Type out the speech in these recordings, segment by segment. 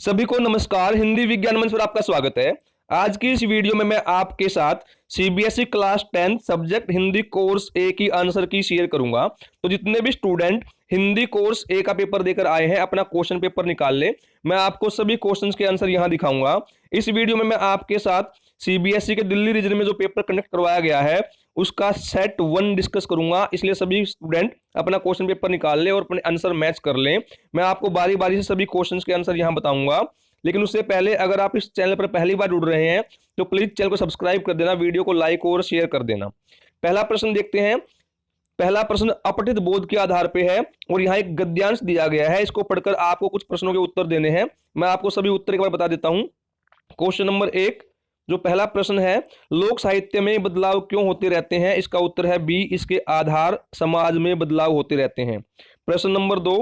सभी को नमस्कार। हिंदी विज्ञान मंच पर आपका स्वागत है। आज की इस वीडियो में मैं आपके साथ CBSE class 10 subject Hindi course A की आंसर की शेयर करूंगा। तो जितने भी स्टूडेंट हिंदी कोर्स ए का पेपर देकर आए हैं अपना क्वेश्चन पेपर निकाल ले। मैं आपको सभी क्वेश्चंस के आंसर यहां दिखाऊंगा। इस वीडियो में मैं आपके साथ सीबीएसई के दिल्ली रीजन में जो पेपर कंडक्ट करवाया गया है उसका सेट 1 डिस्कस करूंगा, इसलिए सभी स्टूडेंट अपना क्वेश्चन पेपर निकाल ले और अपने आंसर मैच कर लें। मैं आपको बारी बारी से सभी क्वेश्चंस के आंसर यहां बताऊंगा, लेकिन उससे पहले अगर आप इस चैनल पर पहली बार जुड़ रहे हैं तो प्लीज चैनल को सब्सक्राइब कर देना, वीडियो को लाइक और शेयर कर देना। पहला प्रश्न देखते हैं। पहला प्रश्न अपठित बोध के आधार पे है और यहाँ एक गद्यांश दिया गया है, इसको पढ़कर आपको कुछ प्रश्नों के उत्तर देने हैं। मैं आपको सभी उत्तर एक बार बता देता हूं। क्वेश्चन नंबर 1 जो पहला प्रश्न है, लोक साहित्य में बदलाव क्यों होते रहते हैं, इसका उत्तर है बी, इसके आधार समाज में बदलाव होते रहते हैं। प्रश्न नंबर 2,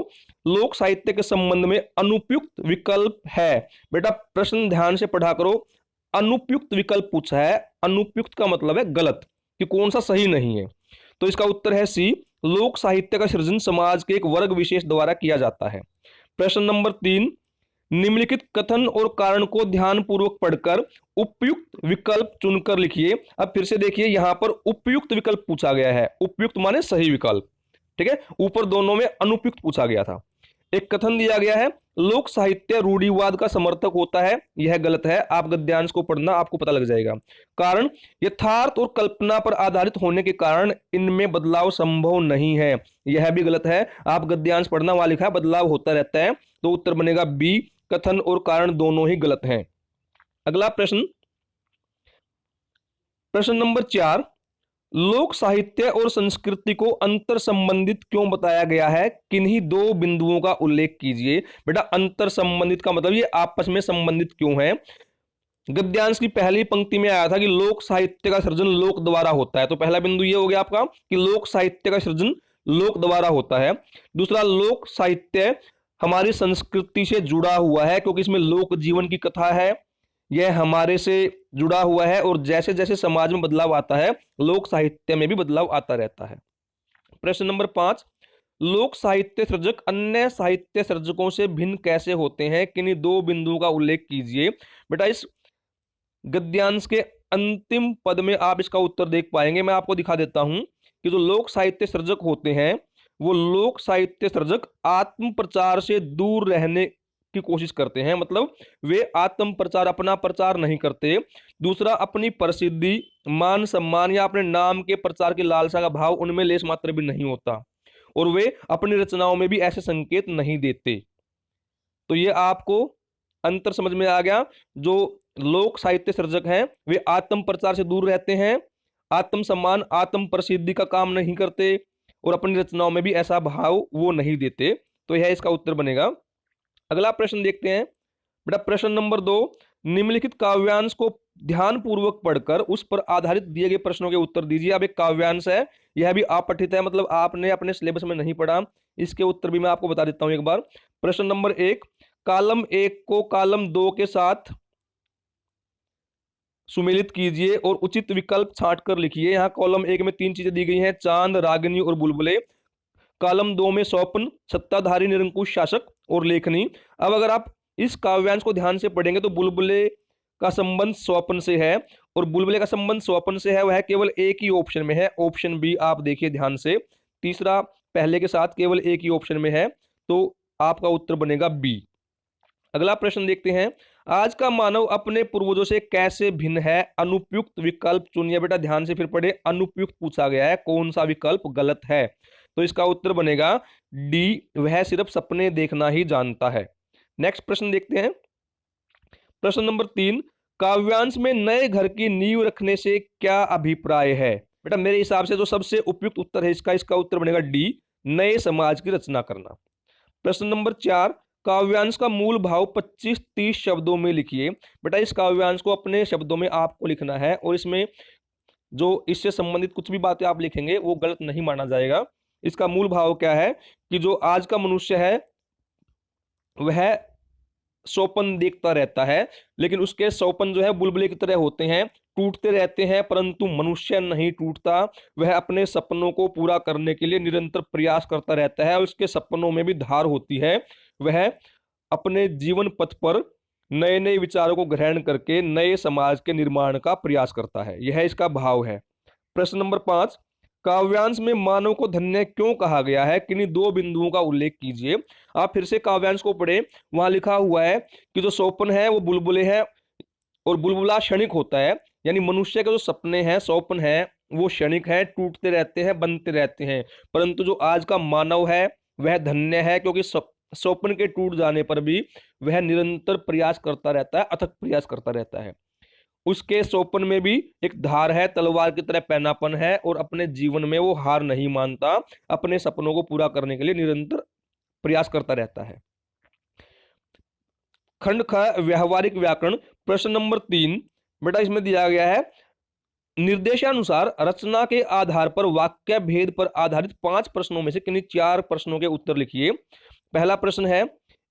लोक साहित्य के संबंध में अनुपयुक्त विकल्प है। बेटा प्रश्न ध्यान से पढ़ा करो। अनुपयुक्त विकल्प पूछा है, अनुपयुक्त का मतलब है गलत, कि कौन सा सही नहीं है। तो इसका उत्तर है सी, लोक साहित्य का सृजन समाज के एक वर्ग विशेष द्वारा किया जाता है। प्रश्न नंबर 3, निम्नलिखित कथन और कारण को ध्यानपूर्वक पढ़कर उपयुक्त विकल्प चुनकर लिखिए। अब फिर से देखिए, यहां पर उपयुक्त विकल्प पूछा गया है, उपयुक्त माने सही विकल्प, ठीक है। ऊपर दोनों में अनुपयुक्त पूछा गया था। एक कथन दिया गया है, लोक साहित्य रूढ़िवाद का समर्थक होता है, यह गलत है। आप गद्यांश को पढ़ना, आपको पता लग जाएगा। कारण, यथार्थ और कल्पना पर आधारित होने के कारण इनमें बदलाव संभव नहीं है, यह भी गलत है। आप गद्यांश पढ़ना, वहां लिखा है बदलाव होता रहता है, तो उत्तर बनेगा बी, कथन और कारण दोनों ही गलत हैं। अगला प्रश्न, प्रश्न नंबर 4, लोक साहित्य और संस्कृति को अंतर संबंधित क्यों बताया गया है, किन्हीं दो बिंदुओं का उल्लेख कीजिए। बेटा अंतर संबंधित का मतलब ये आपस में संबंधित क्यों है। गद्यांश की पहली पंक्ति में आया था कि लोक साहित्य का सृजन लोक द्वारा होता है, तो पहला बिंदु ये हो गया आपका कि लोक साहित्य का सृजन लोक द्वारा होता है। दूसरा, लोक साहित्य हमारी संस्कृति से जुड़ा हुआ है क्योंकि इसमें लोक जीवन की कथा है, यह हमारे से जुड़ा हुआ है और जैसे जैसे समाज में बदलाव आता है लोक साहित्य में भी बदलाव आता रहता है। प्रश्न नंबर 5, लोक साहित्य सृजक अन्य साहित्य सृजकों से भिन्न कैसे होते हैं, किन्हीं दो बिंदुओं का उल्लेख कीजिए। बेटा इस गद्यांश के अंतिम पद में आप इसका उत्तर देख पाएंगे। मैं आपको दिखा देता हूं कि जो लोक साहित्य सृजक होते हैं वो लोक साहित्य सृजक आत्म प्रचार से दूर रहने की कोशिश करते हैं, मतलब वे आत्म प्रचार, अपना प्रचार नहीं करते। दूसरा, अपनी प्रसिद्धि, मान सम्मान या अपने नाम के प्रचार की लालसा का भाव उनमें लेश मात्र भी नहीं होता और वे अपनी रचनाओं में भी ऐसे संकेत नहीं देते। तो ये आपको अंतर समझ में आ गया। जो लोक साहित्य सृजक हैं वे आत्म प्रचार से दूर रहते हैं, आत्म सम्मान, आत्म प्रसिद्धि का काम नहीं करते और अपनी रचनाओं में भी ऐसा भाव वो नहीं देते। तो यह इसका उत्तर बनेगा। अगला प्रश्न देखते हैं। बेटा प्रश्न नंबर 2, निम्नलिखित काव्यांश को ध्यानपूर्वक पढ़कर उस पर आधारित दिए गए प्रश्नों के उत्तर दीजिए। अब एक काव्यांश है, यह भी अपठित है, मतलब आपने अपने सिलेबस में नहीं पढ़ा। इसके उत्तर भी मैं आपको बता देता हूं एक बार। प्रश्न नंबर 1, कॉलम 1 को कॉलम 2 के साथ सुमेलित कीजिए और उचित विकल्प छांट कर लिखिए। यहाँ कॉलम 1 में 3 चीजें दी गई हैं, चांद, रागिनी और बुलबुले। कॉलम 2 में स्वप्न, सत्ताधारी निरंकुश शासक और लेखनी। अब अगर आप इस काव्यांश को ध्यान से पढ़ेंगे तो बुलबुले का संबंध स्वप्न से है और बुलबुले का संबंध स्वप्न से है, वह केवल एक ही ऑप्शन में है, ऑप्शन बी। आप देखिए ध्यान से, तीसरा पहले के साथ केवल एक ही ऑप्शन में है, तो आपका उत्तर बनेगा बी। अगला प्रश्न देखते हैं। आज का मानव अपने पूर्वजों से कैसे भिन्न है, अनुपयुक्त विकल्प चुनिए। बेटा ध्यान से फिर पढ़े, अनुपयुक्त पूछा गया है, कौन सा विकल्प गलत है। तो इसका उत्तर बनेगा डी, वह सिर्फ सपने देखना ही जानता है। नेक्स्ट प्रश्न देखते हैं। प्रश्न नंबर 3, काव्यांश में नए घर की नींव रखने से क्या अभिप्राय है। बेटा मेरे हिसाब से जो सबसे उपयुक्त उत्तर है इसका उत्तर बनेगा डी, नए समाज की रचना करना। प्रश्न नंबर 4, काव्यांश का मूल भाव 25-30 शब्दों में लिखिए। बेटा इस काव्यांश को अपने शब्दों में आपको लिखना है और इसमें जो इससे संबंधित कुछ भी बातें आप लिखेंगे वो गलत नहीं माना जाएगा। इसका मूल भाव क्या है कि जो आज का मनुष्य है वह स्वप्न देखता रहता है, लेकिन उसके स्वप्न जो है बुलबुले की तरह होते हैं, टूटते रहते हैं, परंतु मनुष्य नहीं टूटता। वह अपने सपनों को पूरा करने के लिए निरंतर प्रयास करता रहता है और उसके सपनों में भी धार होती है। वह अपने जीवन पथ पर नए नए विचारों को ग्रहण करके नए समाज के निर्माण का प्रयास करता है। यह इसका भाव है। प्रश्न नंबर 5, काव्यांश में मानव को धन्य क्यों कहा गया है, किन्हीं दो बिंदुओं का उल्लेख कीजिए। आप फिर से काव्यांश को पढ़ें, वहां लिखा हुआ है कि जो स्वप्न है वो बुलबुले हैं और बुलबुला क्षणिक होता है, यानी मनुष्य के जो सपने हैं, स्वप्न है, वो क्षणिक है, टूटते रहते हैं, बनते रहते हैं। परंतु जो आज का मानव है वह धन्य है, क्योंकि स्वप्न के टूट जाने पर भी वह निरंतर प्रयास करता रहता है, अथक प्रयास करता रहता है। उसके स्वप्न में भी एक धार है, तलवार की तरह पैनापन है, और अपने जीवन में वो हार नहीं मानता, अपने सपनों को पूरा करने के लिए निरंतर प्रयास करता रहता है। खंड ख व्यवहारिक व्याकरण, प्रश्न नंबर 3 बेटा इसमें दिया गया है, निर्देशानुसार रचना के आधार पर वाक्य भेद पर आधारित 5 प्रश्नों में से किन्हीं 4 प्रश्नों के उत्तर लिखिए। पहला प्रश्न है,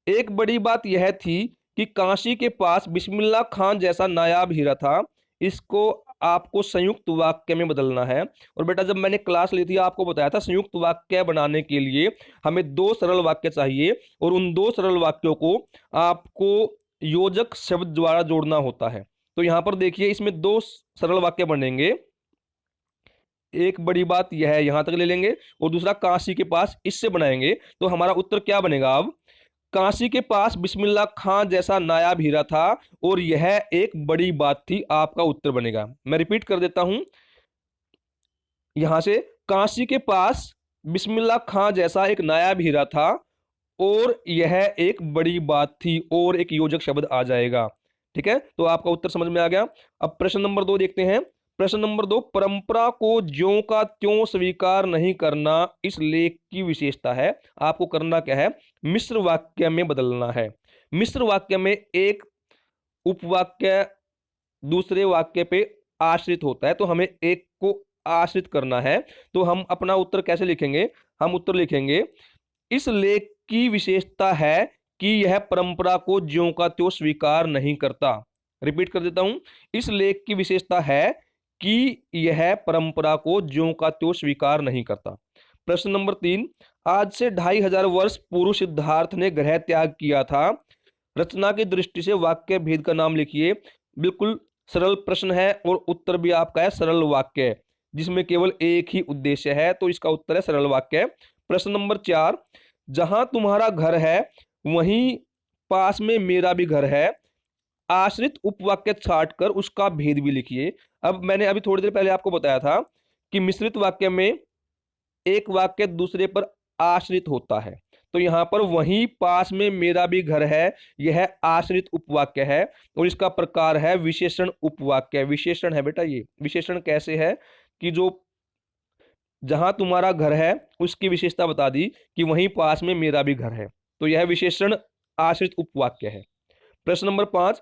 एक बड़ी बात यह थी कि काशी के पास बिस्मिल्लाह खान जैसा नायाब हीरा था। इसको आपको संयुक्त वाक्य में बदलना है। और बेटा जब मैंने क्लास ली थी आपको बताया था संयुक्त वाक्य बनाने के लिए हमें 2 सरल वाक्य चाहिए, और उन 2 सरल वाक्यों को आपको योजक शब्द द्वारा जोड़ना होता है। तो यहां पर देखिए इसमें 2 सरल वाक्य बनेंगे। एक बड़ी बात यह है, यहां तक ले लेंगे, और दूसरा काशी के पास, इससे बनाएंगे। तो हमारा उत्तर क्या बनेगा अब, काशी के पास बिस्मिल्लाह खां जैसा नायाब हीरा था और यह एक बड़ी बात थी, आपका उत्तर बनेगा। मैं रिपीट कर देता हूं, यहां से काशी के पास बिस्मिल्लाह खां जैसा एक नायाब हीरा था और यह एक बड़ी बात थी, और एक योजक शब्द आ जाएगा। ठीक है, तो आपका उत्तर समझ में आ गया। अब प्रश्न नंबर 2 देखते हैं। प्रश्न नंबर 2, परंपरा को ज्यों का त्यों स्वीकार नहीं करना इस लेख की विशेषता है। आपको करना क्या है, मिश्र वाक्य में बदलना है। मिश्र वाक्य में एक उपवाक्य दूसरे वाक्य पे आश्रित होता है, तो हमें एक को आश्रित करना है। तो हम अपना उत्तर कैसे लिखेंगे, हम उत्तर लिखेंगे, इस लेख की विशेषता है कि यह परंपरा को ज्यों का त्यों स्वीकार नहीं करता। रिपीट कर देता हूं, इस लेख की विशेषता है कि यह परंपरा को ज्यों का त्यों स्वीकार नहीं करता। प्रश्न नंबर 3, आज से 2500 वर्ष पूर्व सिद्धार्थ ने ग्रह त्याग किया था। रचना की दृष्टि से वाक्य भेद का नाम लिखिए। बिल्कुल सरल प्रश्न है और उत्तर भी आपका है सरल वाक्य, जिसमें केवल एक ही उद्देश्य है, तो इसका उत्तर है सरल वाक्य। प्रश्न नंबर 4, जहां तुम्हारा घर है वहीं पास में मेरा भी घर है। आश्रित उपवाक्य छाट कर उसका भेद भी लिखिए। अब मैंने अभी थोड़ी देर पहले आपको बताया था कि मिश्रित वाक्य में एक वाक्य दूसरे पर आश्रित होता है, तो यहां पर वहीं पास में मेरा भी घर है, यह आश्रित उपवाक्य है और इसका प्रकार है विशेषण उपवाक्य। विशेषण है बेटा, ये विशेषण कैसे है कि जो जहां तुम्हारा घर है उसकी विशेषता बता दी कि वहीं पास में मेरा भी घर है, तो यह विशेषण आश्रित उपवाक्य है। प्रश्न नंबर 5,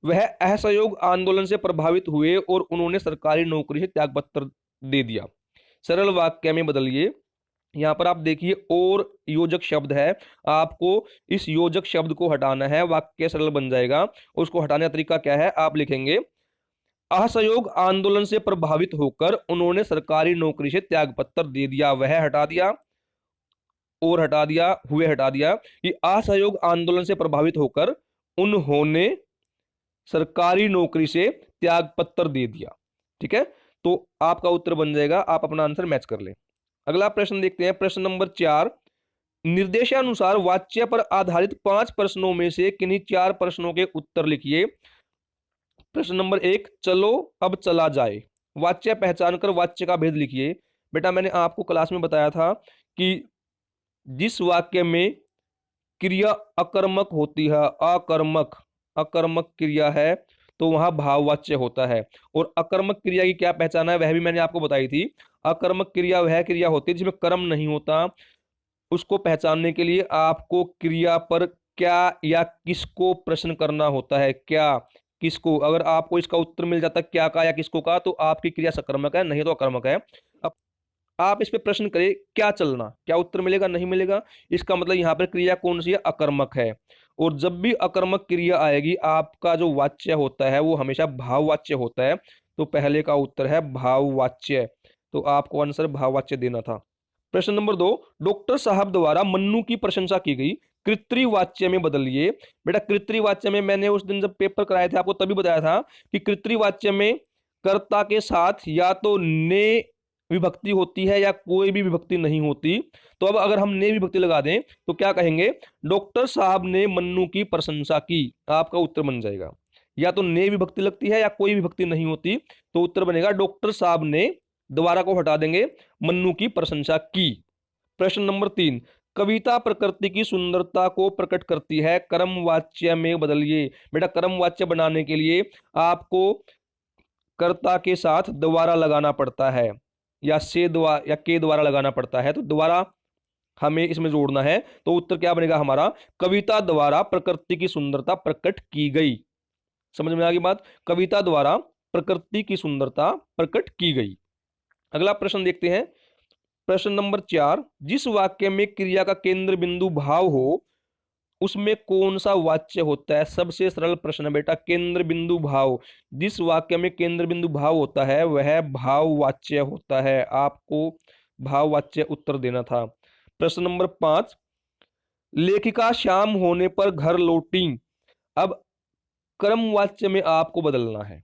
वह असहयोग आंदोलन से प्रभावित हुए और उन्होंने सरकारी नौकरी से त्यागपत्र दे दिया। सरल वाक्य में बदलिए। यहां पर आप देखिए और योजक शब्द है, आपको इस योजक शब्द को हटाना है, वाक्य सरल बन जाएगा। उसको हटाने का तरीका क्या है, आप लिखेंगे असहयोग आंदोलन से प्रभावित होकर उन्होंने सरकारी नौकरी से त्यागपत्र दे दिया। वह हटा दिया और हटा दिया, हुए हटा दिया, कि असहयोग आंदोलन से प्रभावित होकर उन्होंने सरकारी नौकरी से त्यागपत्र दे दिया। ठीक है, तो आपका उत्तर बन जाएगा, आप अपना आंसर मैच कर लें। अगला प्रश्न देखते हैं, प्रश्न नंबर 4, निर्देशानुसार वाच्य पर आधारित 5 प्रश्नों में से किन्हीं 4 प्रश्नों के उत्तर लिखिए। प्रश्न नंबर 1, चलो अब चला जाए। वाच्य पहचान कर वाच्य का भेद लिखिए। बेटा मैंने आपको क्लास में बताया था कि जिस वाक्य में क्रिया अकर्मक होती है, अकर्मक क्रिया है, तो वहां भाववाच्य होता है। और अकर्मक क्रिया की क्या पहचान है वह भी मैंने आपको बताई थी। अकर्मक क्रिया वह क्रिया होती है जिसमें कर्म नहीं होता। उसको पहचानने के लिए आपको क्रिया पर क्या या किसको प्रश्न करना होता है, क्या किसको। अगर आपको इसका उत्तर मिल जाता क्या का या किसको का, तो आपकी क्रिया सकर्मक है, नहीं तो अकर्मक है। अब आप इस पे प्रश्न करें क्या चलना, क्या उत्तर मिलेगा, नहीं मिलेगा। इसका मतलब यहाँ पर क्रिया कौन सी है, अकर्मक है। और जब भी अकर्मक क्रिया आएगी आपका जो वाच्य होता है वो हमेशा भाववाच्य होता है। तो पहले का उत्तर है भाववाच्य, तो आपको आंसर भाववाच्य देना था। प्रश्न नंबर 2, डॉक्टर साहब द्वारा मन्नू की प्रशंसा की गई। कृत्रिवाच्य में बदलिए। बेटा कृत्रिवाच्य में मैंने उस दिन जब पेपर कराए थे आपको तभी बताया था कि कृत्रिवाच्य में कर्ता के साथ या तो ने विभक्ति होती है या कोई भी विभक्ति नहीं होती। तो अब अगर हम ने विभक्ति लगा दें तो क्या कहेंगे, डॉक्टर साहब ने मन्नू की प्रशंसा की, आपका उत्तर बन जाएगा। या तो ने विभक्ति लगती है या कोई विभक्ति नहीं होती, तो उत्तर बनेगा डॉक्टर साहब ने, दोबारा को हटा देंगे, मन्नू की प्रशंसा की। प्रश्न नंबर 3, कविता प्रकृति की सुंदरता को प्रकट करती है, कर्मवाच्य में बदलिए। बेटा कर्मवाच्य बनाने के लिए आपको कर्ता के साथ द्वारा लगाना पड़ता है या से द्वारा या के द्वारा लगाना पड़ता है, तो द्वारा हमें इसमें जोड़ना है। तो उत्तर क्या बनेगा हमारा, कविता द्वारा प्रकृति की सुंदरता प्रकट की गई। समझ में आ गई बात, कविता द्वारा प्रकृति की सुंदरता प्रकट की गई। अगला प्रश्न देखते हैं, प्रश्न नंबर 4, जिस वाक्य में क्रिया का केंद्र बिंदु भाव हो उसमें कौन सा वाच्य होता है। सबसे सरल प्रश्न है बेटा, केंद्र बिंदु भाव। जिस वाक्य में केंद्र बिंदु भाव होता है वह भाववाच्य होता है, आपको भाववाच्य उत्तर देना था। प्रश्न नंबर 5, लेखिका शाम होने पर घर लौटी, अब कर्मवाच्य में आपको बदलना है।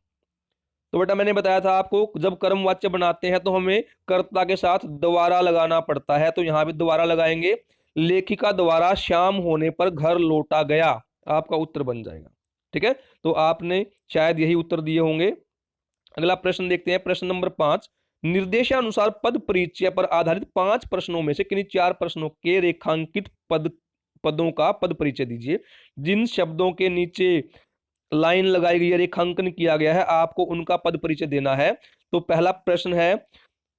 तो बेटा मैंने बताया था आपको, जब कर्मवाच्य बनाते हैं तो हमें कर्ता के साथ द्वारा लगाना पड़ता है, तो यहां भी द्वारा लगाएंगे, लेखिका द्वारा शाम होने पर घर लौटा गया, आपका उत्तर बन जाएगा। ठीक है, तो आपने शायद यही उत्तर दिए होंगे। अगला प्रश्न देखते हैं, प्रश्न नंबर 5, निर्देशानुसार पद परिचय पर आधारित 5 प्रश्नों में से किन्हीं 4 प्रश्नों के रेखांकित पदों का पद परिचय दीजिए। जिन शब्दों के नीचे लाइन लगाई गई है, रेखांकन किया गया है, आपको उनका पद परिचय देना है। तो पहला प्रश्न है,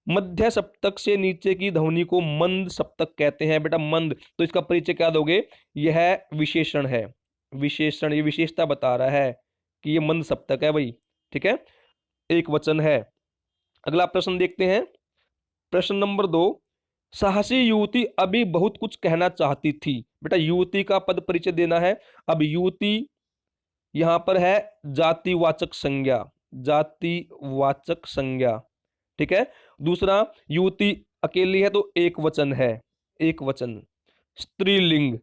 मध्य सप्तक से नीचे की ध्वनि को मंद सप्तक कहते हैं। बेटा मंद, तो इसका परिचय क्या दोगे, यह विशेषण है, विशेषण, ये विशेषता बता रहा है कि ये मंद सप्तक है भाई। ठीक है, एक वचन है। अगला प्रश्न देखते हैं, प्रश्न नंबर 2, साहसी युवती अभी बहुत कुछ कहना चाहती थी। बेटा युवती का पद परिचय देना है। अब युवती यहां पर है जातिवाचक संज्ञा, जातिवाचक संज्ञा। ठीक है, दूसरा युवती अकेली है तो एक वचन है, एक वचन। स्त्रीलिंग,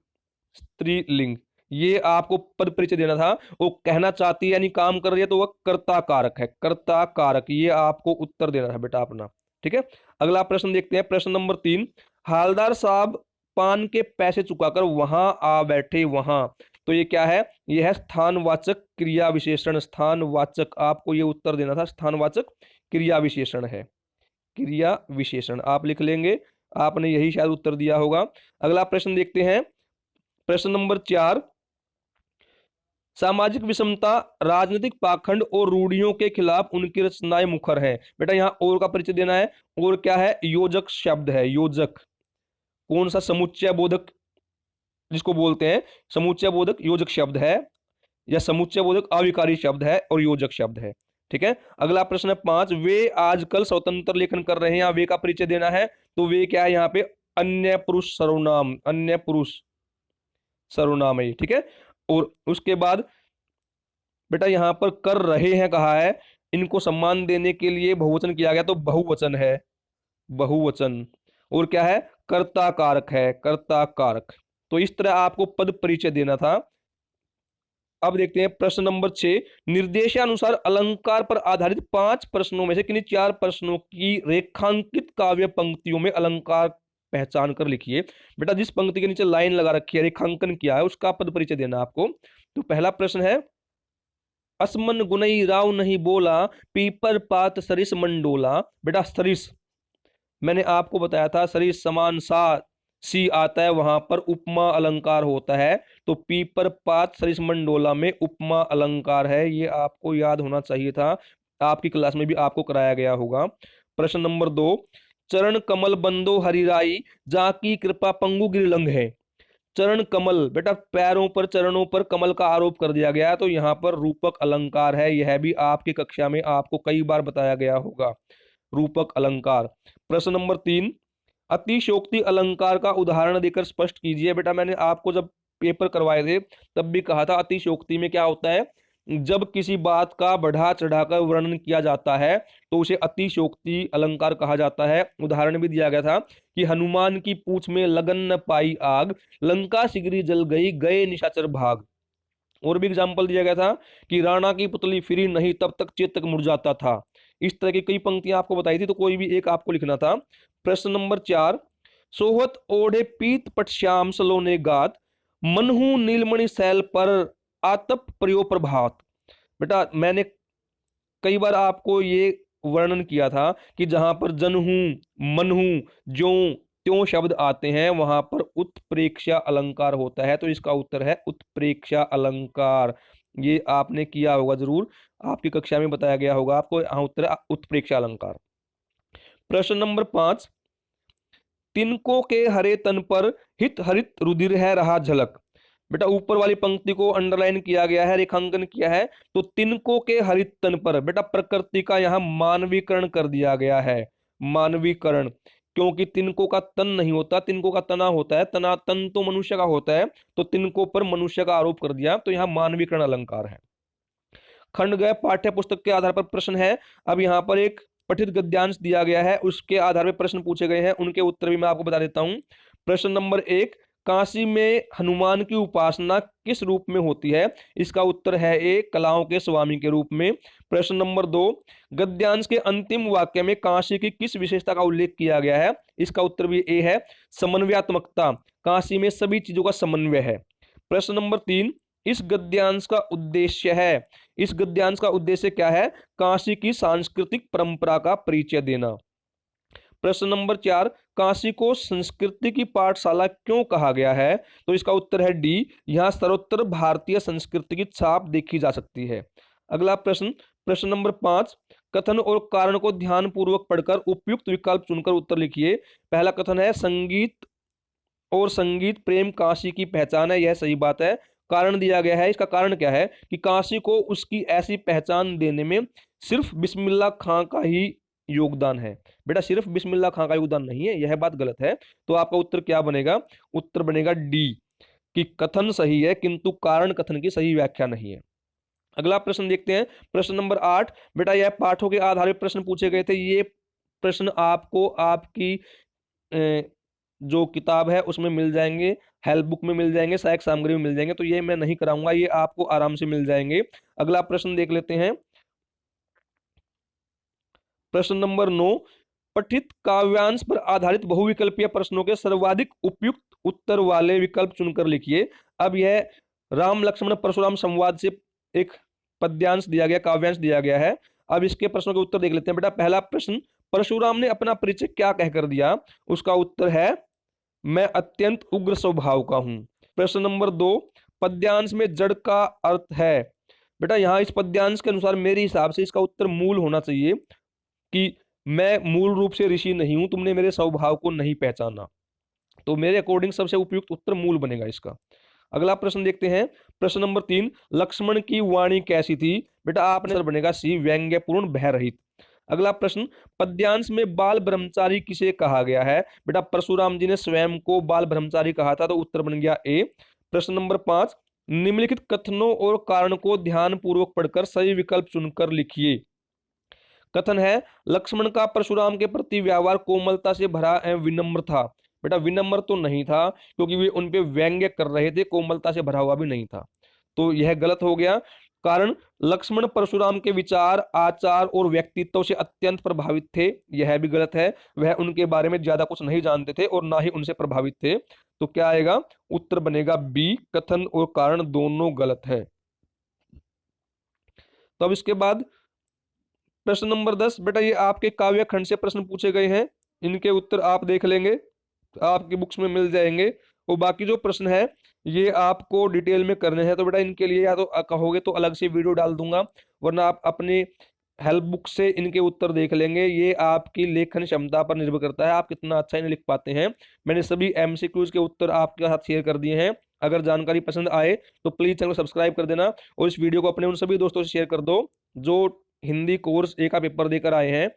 स्त्रीलिंग, ये आपको पद परिचय देना था। वो कहना चाहती है यानी काम कर रही है तो वह कर्ता कारक है, कर्ता कारक, ये आपको उत्तर देना है बेटा अपना। ठीक है, अगला प्रश्न देखते हैं, प्रश्न नंबर 3, हालदार साहब पान के पैसे चुकाकर वहां आ बैठे, वहां, तो ये क्या है, ये है स्थानवाचक क्रिया विशेषण, स्थानवाचक, आपको ये उत्तर देना था, स्थानवाचक क्रिया विशेषण है, क्रिया विशेषण आप लिख लेंगे, आपने यही शायद उत्तर दिया होगा। अगला प्रश्न देखते हैं, प्रश्न नंबर 4, सामाजिक विषमता, राजनीतिक पाखंड और रूढ़ियों के खिलाफ उनकी रचनाएं मुखर हैं। बेटा यहाँ और का परिचय देना है, और क्या है, योजक शब्द है, योजक, कौन सा, समुच्चय बोधक जिसको बोलते हैं, समुच्चय बोधक योजक शब्द है, या समुच्चय बोधक अविकारी शब्द है और योजक शब्द है। ठीक है, अगला प्रश्न है 5, वे आजकल स्वतंत्र लेखन कर रहे हैं, यहाँ वे का परिचय देना है। तो वे क्या है, यहाँ पे अन्य पुरुष सर्वनाम, अन्य पुरुष सर्वनाम है। ठीक है, और उसके बाद बेटा यहां पर कर रहे हैं कहा है, इनको सम्मान देने के लिए बहुवचन किया गया तो बहुवचन है, बहुवचन, और क्या है, कर्ता कारक है, कर्ता कारक। तो इस तरह आपको पद परिचय देना था। अब देखते हैं प्रश्न नंबर 6, निर्देशानुसार अलंकार पर आधारित 5 प्रश्नों में से किन्हीं 4 प्रश्नों की रेखांकित काव्य पंक्तियों में अलंकार पहचान कर लिखिए। बेटा जिस पंक्ति के नीचे लाइन लगा रखी है, रेखांकन किया है, उसका पद परिचय देना आपको। तो पहला प्रश्न है, असमन गुनई राव नहीं बोला, पीपर पात सरिस मंडोला। बेटा सरिस मैंने आपको बताया था, सरिस समान सा सी आता है, वहां पर उपमा अलंकार होता है, तो पीपर पात सरिस मंडोला में उपमा अलंकार है, ये आपको याद होना चाहिए था, आपकी क्लास में भी आपको कराया गया होगा। प्रश्न नंबर 2, चरण कमल बंदो हरिराई, जाकी कृपा पंगु गिरलंग है। चरण कमल, बेटा पैरों पर, चरणों पर कमल का आरोप कर दिया गया है, तो यहाँ पर रूपक अलंकार है, यह भी आपकी कक्षा में आपको कई बार बताया गया होगा, रूपक अलंकार। प्रश्न नंबर 3, अतिशयोक्ति अलंकार का उदाहरण देकर स्पष्ट कीजिए। बेटा मैंने आपको जब पेपर करवाए थे तब भी कहा था अतिशयोक्ति में क्या होता है, जब किसी बात का बढ़ा चढ़ाकर वर्णन किया जाता है तो उसे अतिशयोक्ति अलंकार कहा जाता है। उदाहरण भी दिया गया था कि हनुमान की पूंछ में लगन न पाई आग, लंका सिगरी जल गई, गए निशाचर भाग। और भी एग्जाम्पल दिया गया था कि राणा की पुतली फिरी नहीं, तब तक चेतक मुरझाता था। इस तरह की कई पंक्तियां आपको बताई थी, तो कोई भी एक आपको लिखना था। प्रश्न नंबर 4, सोहत ओढ़े पीत पट श्याम सलोने गात, मनहु नीलमणि सैल पर आतप प्रयो प्रभात। बेटा मैंने कई बार आपको ये वर्णन किया था कि जहां पर जनहू, मनहू, ज्यों त्यों शब्द आते हैं वहां पर उत्प्रेक्षा अलंकार होता है। तो इसका उत्तर है उत्प्रेक्षा अलंकार। ये आपने किया होगा जरूर, आपकी कक्षा में बताया गया होगा आपको। हाँ, उत्तर है उत्प्रेक्षा अलंकार। प्रश्न नंबर 5, तिनको के हरे तन पर हित हरित रुधिर है रहा झलक। बेटा ऊपर वाली पंक्ति को अंडरलाइन किया गया है, रेखांकन किया है। तो तिनको के हरित तन पर, बेटा प्रकृति का यहां मानवीकरण कर दिया गया है। मानवीकरण, क्योंकि तिनको का तन नहीं होता, तिनको का तना होता है। तना तन तो मनुष्य का होता है, तो तिनको पर मनुष्य का आरोप कर दिया, तो यहां मानवीकरण अलंकार है। खंड गए पाठ्य पुस्तक के आधार पर प्रश्न है। अब यहाँ पर एक पठित गद्यांश दिया गया है, उसके आधार पर प्रश्न पूछे गए हैं, उनके उत्तर भी मैं आपको बता देता हूं। प्रश्न नंबर 1, काशी में हनुमान की उपासना किस रूप में होती है? इसका उत्तर है ए, कलाओं के स्वामी के रूप में। प्रश्न नंबर 2, गद्यांश के अंतिम वाक्य में काशी की किस विशेषता का उल्लेख किया गया है? इसका उत्तर भी ए है, समन्वयात्मकता। काशी में सभी चीजों का समन्वय है। प्रश्न नंबर 3, इस गद्यांश का उद्देश्य है, इस गद्यांश का उद्देश्य क्या है? काशी की सांस्कृतिक परंपरा का परिचय देना। प्रश्न नंबर 4, काशी को संस्कृति की पाठशाला क्यों कहा गया है? तो इसका उत्तर है डी, यहां सर्वोत्तर भारतीय संस्कृति की छाप देखी जा सकती है। अगला प्रश्न, प्रश्न नंबर 5, कथन और कारण को ध्यान पूर्वक पढ़कर उपयुक्त विकल्प चुनकर उत्तर लिखिए। पहला कथन है, संगीत और संगीत प्रेम काशी की पहचान है, यह सही बात है। कारण दिया गया है, इसका कारण क्या है कि काशी को उसकी ऐसी पहचान देने में सिर्फ बिस्मिल्लाह खां का ही योगदान है। बेटा सिर्फ बिस्मिल्लाह खां का योगदान नहीं है, यह बात गलत है। तो आपका उत्तर क्या बनेगा? उत्तर बनेगा डी, कि कथन सही है किंतु कारण कथन की सही व्याख्या नहीं है। अगला प्रश्न देखते हैं, प्रश्न नंबर 8। बेटा यह पाठों के आधार पर प्रश्न पूछे गए थे। ये प्रश्न आपको आपकी जो किताब है उसमें मिल जाएंगे, हेल्प बुक में मिल जाएंगे, सहायक सामग्री में मिल जाएंगे, तो ये मैं नहीं कराऊंगा, ये आपको आराम से मिल जाएंगे। अगला प्रश्न देख लेते हैं, प्रश्न नंबर 9, पठित काव्यांश पर आधारित बहुविकल्पीय प्रश्नों के सर्वाधिक उपयुक्त उत्तर वाले विकल्प चुनकर लिखिए। अब यह राम लक्ष्मण परशुराम संवाद से एक पद्यांश दिया गया, काव्यांश दिया गया है। अब इसके प्रश्नों के उत्तर देख लेते हैं। बेटा पहला प्रश्न, परशुराम ने अपना परिचय क्या कहकर दिया? उसका उत्तर है, मैं अत्यंत उग्र स्वभाव का हूं। प्रश्न नंबर 2, पद्यांश में जड़ का अर्थ है। बेटा यहां इस पद्यांश के अनुसार मेरे हिसाब से इसका उत्तर मूल होना चाहिए कि मैं मूल रूप से ऋषि नहीं हूं, तुमने मेरे स्वभाव को नहीं पहचाना। तो मेरे अकॉर्डिंग सबसे उपयुक्त उत्तर मूल बनेगा इसका। अगला प्रश्न देखते हैं, प्रश्न नंबर 3, लक्ष्मण की वाणी कैसी थी? बेटा आपने बनेगा सी, व्यंग्यपूर्ण भयरहित। अगला प्रश्न, पद्यांश में बाल ब्रह्मचारी किसे कहा गया है? बेटा परशुराम जी ने स्वयं को बाल ब्रह्मचारी कहा था, तो उत्तर बन गया ए। प्रश्न नंबर 5, निम्नलिखित कथनों और कारण को ध्यान पूर्वक पढ़कर सही विकल्प चुनकर लिखिए। कथन है, लक्ष्मण का परशुराम के प्रति व्यवहार कोमलता से भरा एवं विनम्र था। बेटा विनम्र तो नहीं था, क्योंकि वे उन पे व्यंग्य कर रहे थे, कोमलता से भरा हुआ भी नहीं था, तो यह गलत हो गया। कारण, लक्ष्मण परशुराम के विचार, आचार और व्यक्तित्व से अत्यंत प्रभावित थे, यह भी गलत है। वह उनके बारे में ज्यादा कुछ नहीं जानते थे और ना ही उनसे प्रभावित थे। तो क्या आएगा? उत्तर बनेगा बी, कथन और कारण दोनों गलत है। तो अब इसके बाद प्रश्न नंबर 10। बेटा ये आपके काव्य खंड से प्रश्न पूछे गए हैं, इनके उत्तर आप देख लेंगे, आपकी बुक्स में मिल जाएंगे। और बाकी जो प्रश्न है ये आपको डिटेल में करने हैं, तो बेटा इनके लिए या तो कहोगे तो अलग से वीडियो डाल दूंगा, वरना आप अपने हेल्प बुक से इनके उत्तर देख लेंगे। ये आपकी लेखन क्षमता पर निर्भर करता है, आप कितना अच्छा इन्हें लिख पाते हैं। मैंने सभी एमसीक्यूज के उत्तर आपके साथ शेयर कर दिए हैं। अगर जानकारी पसंद आए तो प्लीज चैनल को सब्सक्राइब कर देना और इस वीडियो को अपने उन सभी दोस्तों से शेयर कर दो जो हिंदी कोर्स ए का पेपर देकर आए हैं।